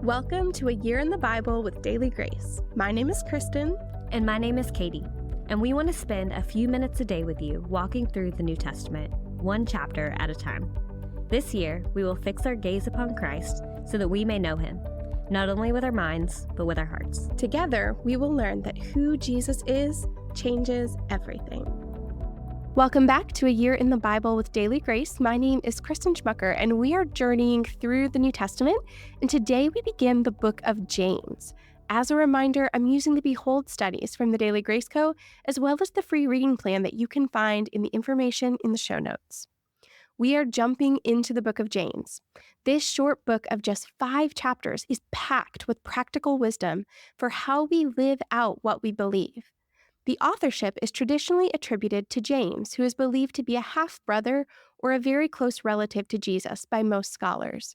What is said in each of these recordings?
Welcome to A Year in the Bible with Daily Grace. My name is Kristen. And my name is Katie. And we want to spend a few minutes a day with you walking through the New Testament, one chapter at a time. This year, we will fix our gaze upon Christ so that we may know him, not only with our minds, but with our hearts. Together, we will learn that who Jesus is changes everything. Welcome back to A Year in the Bible with Daily Grace. My name is Kristen Schmucker, and we are journeying through the New Testament, and today we begin the book of James. As a reminder, I'm using the Behold studies from the Daily Grace Co., as well as the free reading plan that you can find in the information in the show notes. We are jumping into the book of James. This short book of just 5 chapters is packed with practical wisdom for how we live out what we believe. The authorship is traditionally attributed to James, who is believed to be a half-brother or a very close relative to Jesus by most scholars.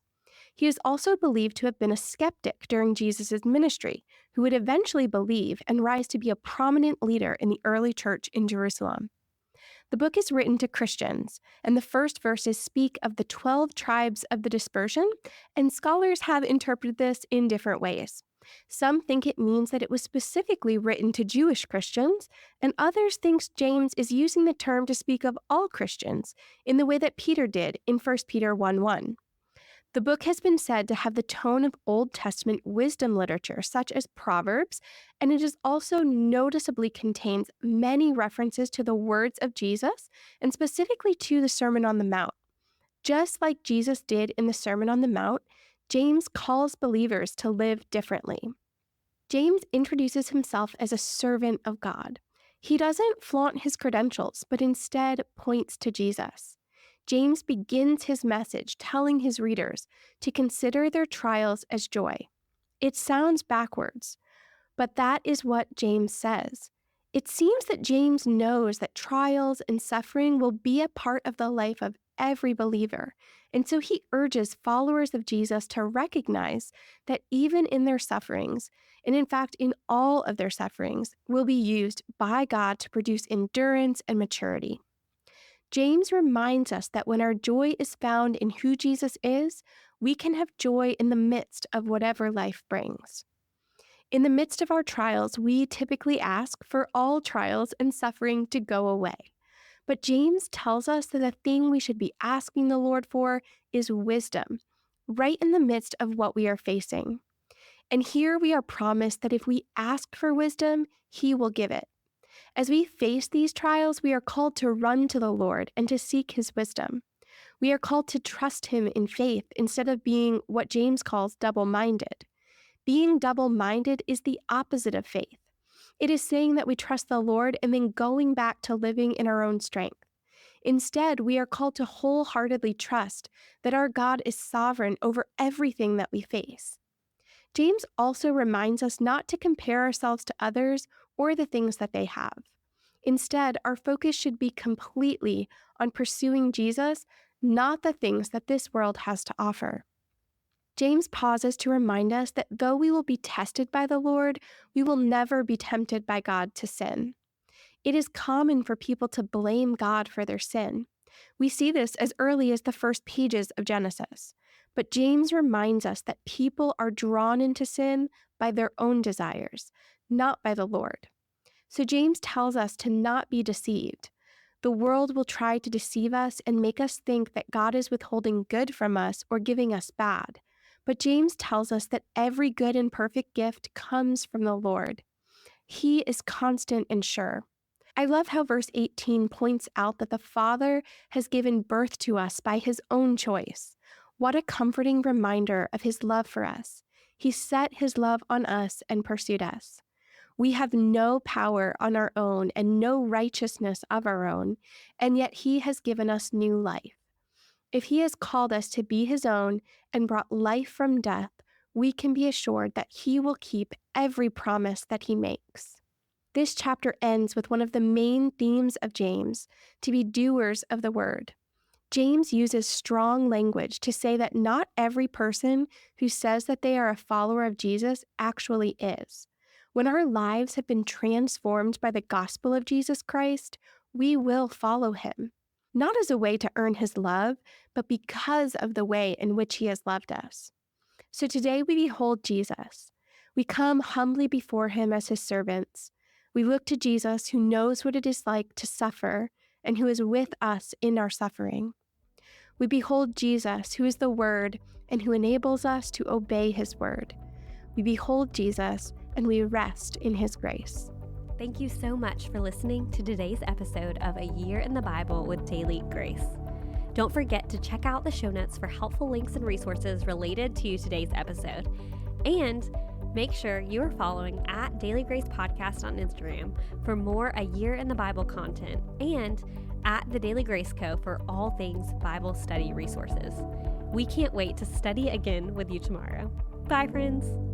He is also believed to have been a skeptic during Jesus' ministry, who would eventually believe and rise to be a prominent leader in the early church in Jerusalem. The book is written to Christians, and the first verses speak of the 12 tribes of the dispersion, and scholars have interpreted this in different ways. Some think it means that it was specifically written to Jewish Christians, and others think James is using the term to speak of all Christians in the way that Peter did in 1 Peter 1:1. The book has been said to have the tone of Old Testament wisdom literature, such as Proverbs, and it is also noticeably contains many references to the words of Jesus, and specifically to the Sermon on the Mount. Just like Jesus did in the Sermon on the Mount, James calls believers to live differently. James introduces himself as a servant of God. He doesn't flaunt his credentials, but instead points to Jesus. James begins his message telling his readers to consider their trials as joy. It sounds backwards, but that is what James says. It seems that James knows that trials and suffering will be a part of the life of every believer, and so he urges followers of Jesus to recognize that even in their sufferings, and in fact in all of their sufferings, will be used by God to produce endurance and maturity. James reminds us that when our joy is found in who Jesus is, we can have joy in the midst of whatever life brings. In the midst of our trials, we typically ask for all trials and suffering to go away. But James tells us that the thing we should be asking the Lord for is wisdom, right in the midst of what we are facing. And here we are promised that if we ask for wisdom, he will give it. As we face these trials, we are called to run to the Lord and to seek his wisdom. We are called to trust him in faith instead of being what James calls double-minded. Being double-minded is the opposite of faith. It is saying that we trust the Lord and then going back to living in our own strength. Instead, we are called to wholeheartedly trust that our God is sovereign over everything that we face. James also reminds us not to compare ourselves to others or the things that they have. Instead, our focus should be completely on pursuing Jesus, not the things that this world has to offer. James pauses to remind us that though we will be tested by the Lord, we will never be tempted by God to sin. It is common for people to blame God for their sin. We see this as early as the first pages of Genesis. But James reminds us that people are drawn into sin by their own desires, not by the Lord. So James tells us to not be deceived. The world will try to deceive us and make us think that God is withholding good from us or giving us bad. But James tells us that every good and perfect gift comes from the Lord. He is constant and sure. I love how verse 18 points out that the Father has given birth to us by his own choice. What a comforting reminder of his love for us. He set his love on us and pursued us. We have no power on our own and no righteousness of our own, and yet he has given us new life. If he has called us to be his own and brought life from death, we can be assured that he will keep every promise that he makes. This chapter ends with one of the main themes of James, to be doers of the word. James uses strong language to say that not every person who says that they are a follower of Jesus actually is. When our lives have been transformed by the gospel of Jesus Christ, we will follow him. Not as a way to earn his love, but because of the way in which he has loved us. So today we behold Jesus. We come humbly before him as his servants. We look to Jesus, who knows what it is like to suffer and who is with us in our suffering. We behold Jesus, who is the Word and who enables us to obey his word. We behold Jesus and we rest in his grace. Thank you so much for listening to today's episode of A Year in the Bible with Daily Grace. Don't forget to check out the show notes for helpful links and resources related to today's episode. And make sure you are following at Daily Grace Podcast on Instagram for more A Year in the Bible content, and at the Daily Grace Co. for all things Bible study resources. We can't wait to study again with you tomorrow. Bye, friends.